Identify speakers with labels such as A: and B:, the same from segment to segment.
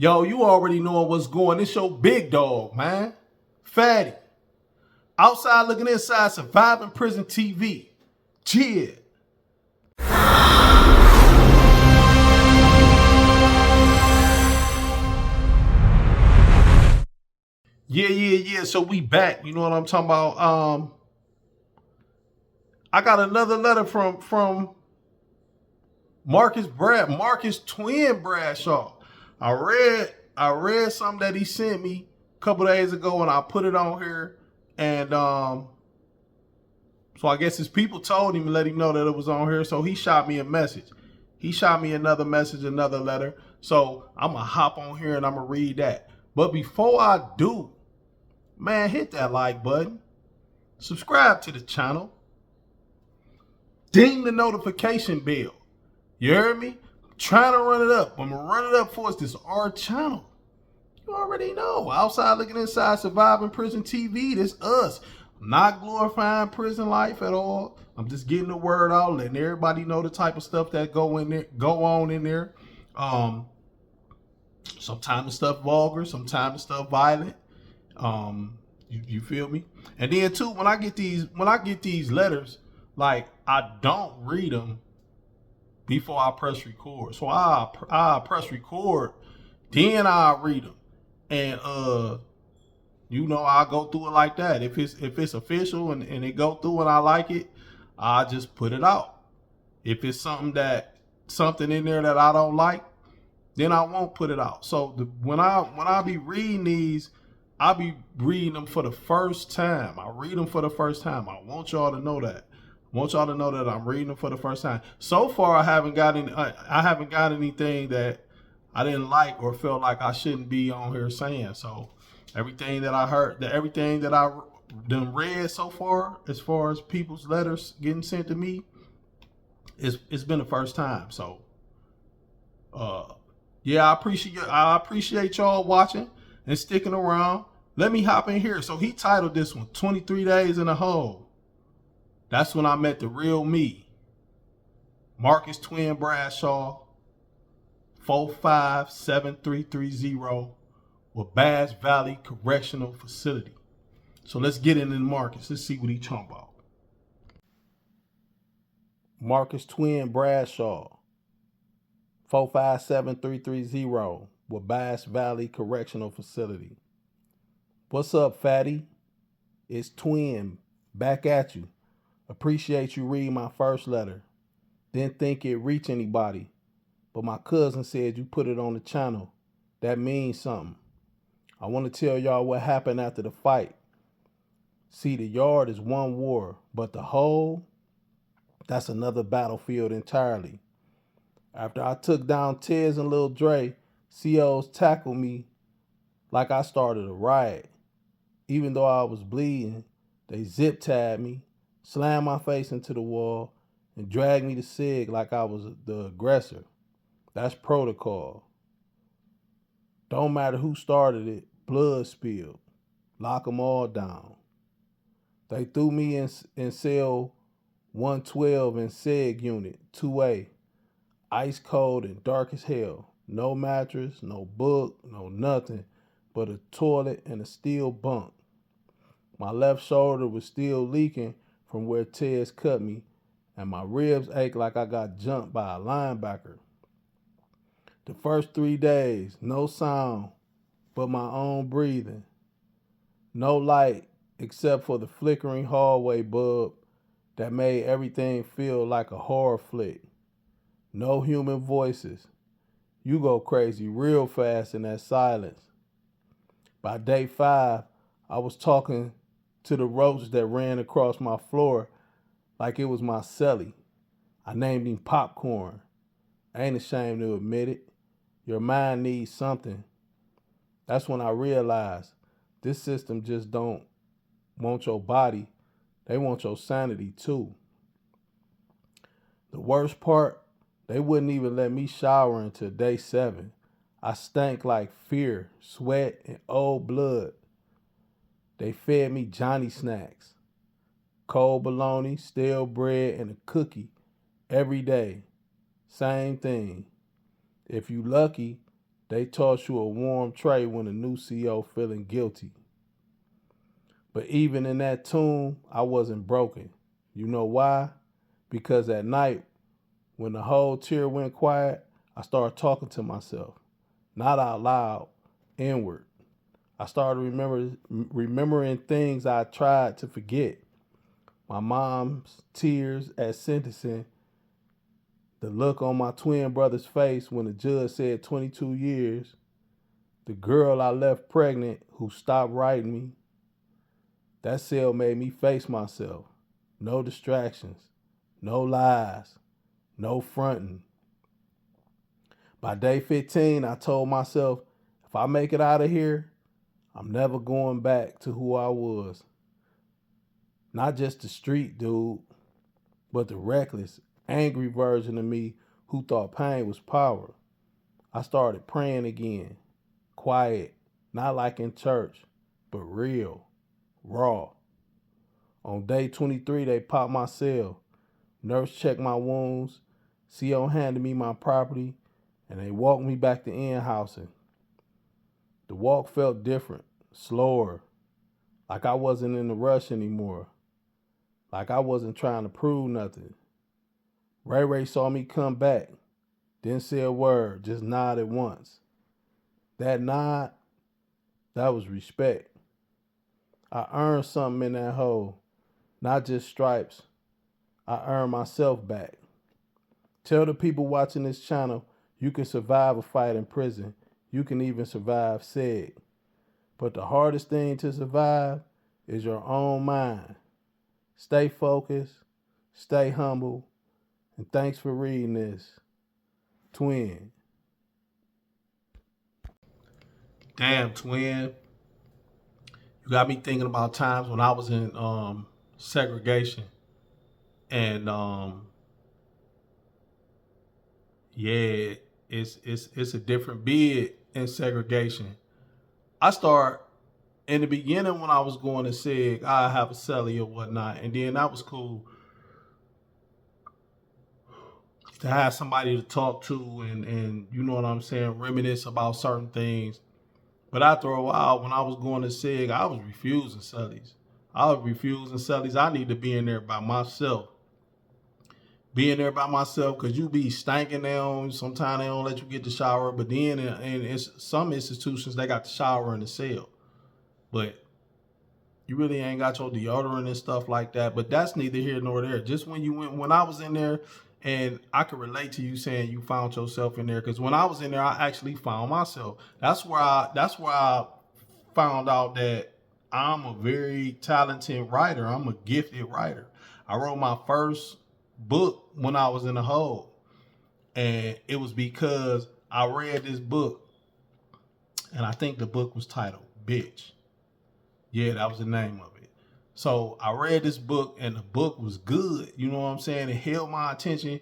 A: Yo, you already know what's going. It's your big dog, man. Fatty. Outside looking inside, surviving prison TV. Cheer. Yeah. So we back. You know what I'm talking about? I got another letter from Marcus Twin Bradshaw. I read something that he sent me a couple days ago, and I put it on here. And so I guess his people told him and let him know that it was on here. So he shot me a message. He shot me another message, another letter. So I'm going to hop on here and I'm going to read that. But before I do, man, hit that like button. Subscribe to the channel. Ding the notification bell. You heard me? I'm trying to run it up. I'm going to run it up for us. This is our channel. You already know. Outside looking inside, surviving prison TV. This us. I'm not glorifying prison life at all. I'm just getting the word out, letting everybody know the type of stuff that go on in there. Sometimes the stuff vulgar, sometimes the stuff violent. You feel me? And then too, when I get these letters, like I don't read them before I press record. So I press record, then I read them. And I go through it like that. If it's official and it go through and I like it, I just put it out. If it's something in there that I don't like, then I won't put it out. So when I be reading these, I be reading them for the first time. I read them for the first time. I want y'all to know that. I want y'all to know that I'm reading them for the first time. So far, I haven't got anything that I didn't like or felt like I shouldn't be on here saying. So everything that I heard, everything that I done read so far as people's letters getting sent to me, it's been the first time. So yeah, I appreciate y'all watching and sticking around. Let me hop in here. So he titled this one 23 Days in a Hole. That's when I met the real me. Marcus Twin Bradshaw, 4573330 with Bass Valley Correctional Facility. So let's get into Marcus. Let's see what he's talking about. Marcus Twin Bradshaw, 4573330 with Bass Valley Correctional Facility. What's up, fatty? It's Twin, back at you. Appreciate you reading my first letter. Didn't think it reached anybody, but my cousin said you put it on the channel. That means something. I want to tell y'all what happened after the fight. See, the yard is one war, but the hole, that's another battlefield entirely. After I took down Tez and Lil Dre, COs tackled me like I started a riot. Even though I was bleeding, they zip-tied me, slammed my face into the wall, and dragged me to SIG like I was the aggressor. That's protocol. Don't matter who started it, blood spilled. Lock them all down. They threw me in cell 112 in SIG unit 2A. Ice cold and dark as hell. No mattress, no book, no nothing but a toilet and a steel bunk. My left shoulder was still leaking from where Tez cut me, and my ribs ached like I got jumped by a linebacker. The first 3 days, no sound but my own breathing. No light except for the flickering hallway bulb that made everything feel like a horror flick. No human voices. You go crazy real fast in that silence. By day 5, I was talking to the roach that ran across my floor like it was my celly. I named him Popcorn. I ain't ashamed to admit it. Your mind needs something. That's when I realized this system just don't want your body. They want your sanity too. The worst part, they wouldn't even let me shower until day 7. I stank like fear, sweat, and old blood. They fed me Johnny snacks, cold bologna, stale bread, and a cookie every day. Same thing. If you lucky, They toss you a warm tray when a new CO feeling guilty. But even in that tomb, I wasn't broken. You know why? Because at night, when the whole tier went quiet, I started talking to myself. Not out loud, inward. I started remembering things I tried to forget. My mom's tears at sentencing, the look on my twin brother's face when the judge said 22 years, the girl I left pregnant who stopped writing me. That cell made me face myself. No distractions, no lies, no fronting. By day 15, I told myself, if I make it out of here, I'm never going back to who I was. Not just the street dude, but the reckless, angry version of me who thought pain was power. I started praying again, quiet, not like in church, but real, raw. On day 23, they popped my cell. Nurse checked my wounds. CO handed me my property, and they walked me back to in-housing. The walk felt different, slower, like I wasn't in a rush anymore, like I wasn't trying to prove nothing. Ray Ray saw me come back, didn't say a word, just nodded once. That nod, that was respect. I earned something in that hole, not just stripes. I earned myself back. Tell the people watching this channel, you can survive a fight in prison. You can even survive SEG. But the hardest thing to survive is your own mind. Stay focused, stay humble, and thanks for reading this. Twin. Damn, twin. You got me thinking about times when I was in segregation. And yeah, it's a different bid in segregation. I start in the beginning when I was going to SEG, I have a celly or whatnot, and then that was cool to have somebody to talk to and you know what I'm saying, reminisce about certain things. But after a while, when I was going to SEG, I was refusing cellies. I need to be in there by myself. Being there by myself, because you be stanking down. Sometimes they don't let you get the shower, but then in some institutions, they got the shower in the cell. But you really ain't got your deodorant and stuff like that. But that's neither here nor there. Just when I was in there, and I could relate to you saying you found yourself in there, because when I was in there, I actually found myself. That's where I found out that I'm a very talented writer. I'm a gifted writer. I wrote my first book when I was in the hole, and it was because I read this book, and I think the book was titled Bitch. Yeah, that was the name of it. So I read this book, and the book was good. You know what I'm saying? It held my attention,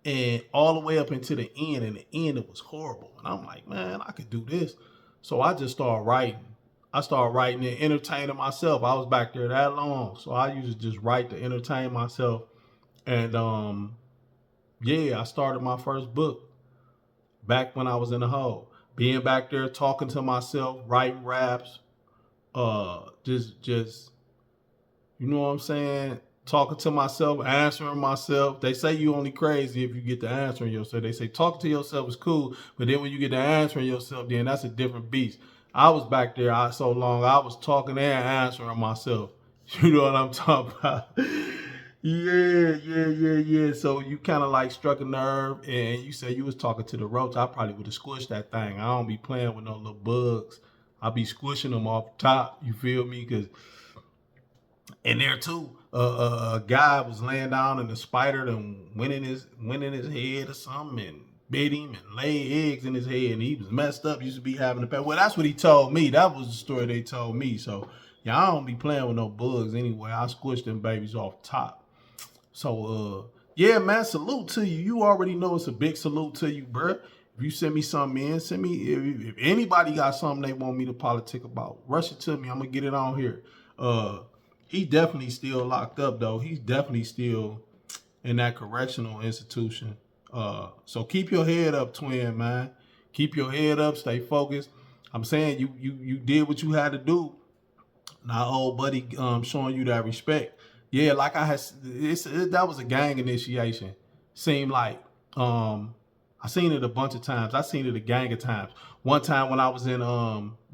A: and all the way up into the end. And the end, it was horrible. And I'm like, man, I could do this. So I just started writing. I started writing and entertaining myself. I was back there that long, so I used to just write to entertain myself. And yeah, I started my first book back when I was in the hole. Being back there, talking to myself, writing raps, just you know what I'm saying, talking to myself, answering myself. They say you only crazy if you get to answering yourself. They say talking to yourself is cool, but then when you get to answering yourself, then that's a different beast. I was back there so long, I was talking and answering myself. You know what I'm talking about? Yeah. So you kind of like struck a nerve, and you said you was talking to the roach. I probably would have squished that thing. I don't be playing with no little bugs. I be squishing them off the top. You feel me? Because in there too, a guy was laying down, and the spider done went in his head or something and bit him and laid eggs in his head, and he was messed up. Used to be having a pet. Well, that's what he told me. That was the story they told me. So yeah, I don't be playing with no bugs anyway. I squished them babies off the top. So yeah, man, salute to you. You already know it's a big salute to you, bruh. If you send me something in, send me, if anybody got something they want me to politic about, rush it to me. I'm gonna get it on here. He definitely still locked up though. He's definitely still in that correctional institution. So keep your head up, twin, man. Keep your head up, stay focused. I'm saying you did what you had to do. Now, old buddy, showing you that respect. Yeah, like that was a gang initiation. Seemed like I seen it a bunch of times. I seen it a gang of times. One time when I was in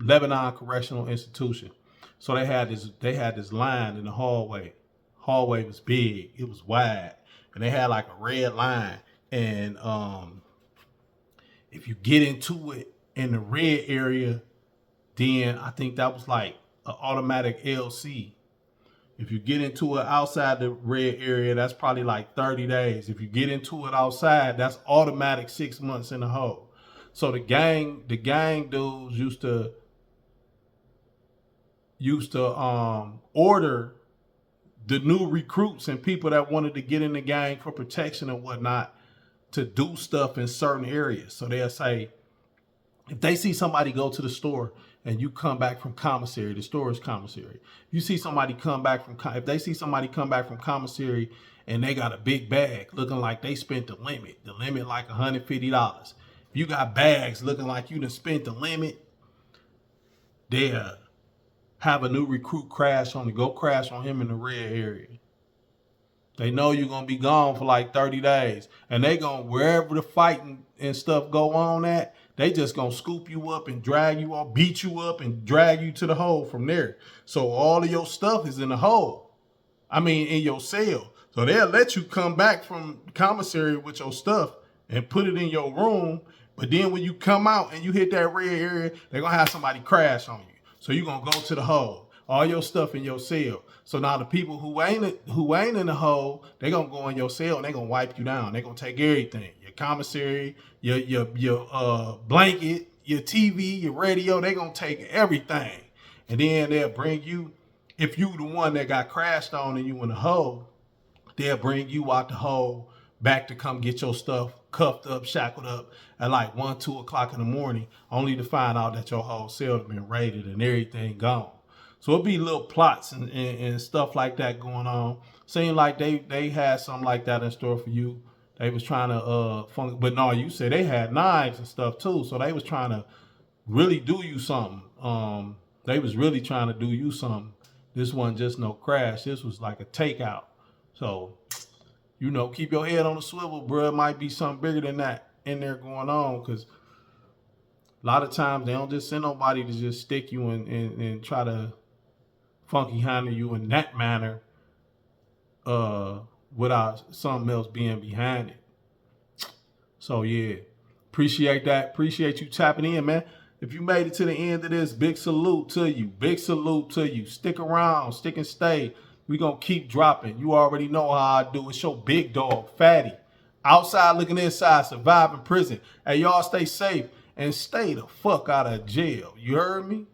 A: Lebanon Correctional Institution, so they had this line in the hallway. Hallway was big. It was wide, and they had like a red line. And if you get into it in the red area, then I think that was like an automatic LC. If you get into it outside the red area, that's probably like 30 days. If you get into it outside, that's automatic 6 months in the hole. So the gang dudes used to order the new recruits and people that wanted to get in the gang for protection and whatnot to do stuff in certain areas. So they'll say, if they see somebody go to the store and you come back from commissary, the store is commissary. You see somebody come back from, if they see somebody come back from commissary and they got a big bag looking like they spent the limit like $150. If you got bags looking like you done spent the limit, they'll have a new recruit go crash on him in the red area. They know you're going to be gone for like 30 days. And they going, wherever the fighting and stuff go on at, they just going to scoop you up and drag you off, beat you up and drag you to the hole from there. So all of your stuff is in the hole. I mean, in your cell. So they'll let you come back from commissary with your stuff and put it in your room. But then when you come out and you hit that red area, they're going to have somebody crash on you. So you're going to go to the hole. All your stuff in your cell. So now the people who ain't in the hole, they gonna go in your cell and they gonna wipe you down. They gonna take everything. Your commissary, your blanket, your TV, your radio, they gonna take everything. And then they'll bring you, if you the one that got crashed on and you in the hole, they'll bring you out the hole back to come get your stuff cuffed up, shackled up at like 1, 2 o'clock in the morning, only to find out that your whole cell has been raided and everything gone. So it'll be little plots and stuff like that going on. Seemed like they had something like that in store for you. They was trying to but no, you said they had knives and stuff too. So they was trying to really do you something. They was really trying to do you something. This wasn't just no crash. This was like a takeout. So, keep your head on the swivel, bro. It might be something bigger than that in there going on, because a lot of times they don't just send nobody to just stick you and try to funky handle you in that manner without something else being behind it. So yeah, appreciate that. Appreciate you tapping in, man. If you made it to the end of this, big salute to you. Big salute to you. Stick around, stick and stay. We gonna keep dropping. You already know how I do. It's your big dog, Fatty. Outside looking inside, surviving prison. Hey, y'all stay safe and stay the fuck out of jail. You heard me?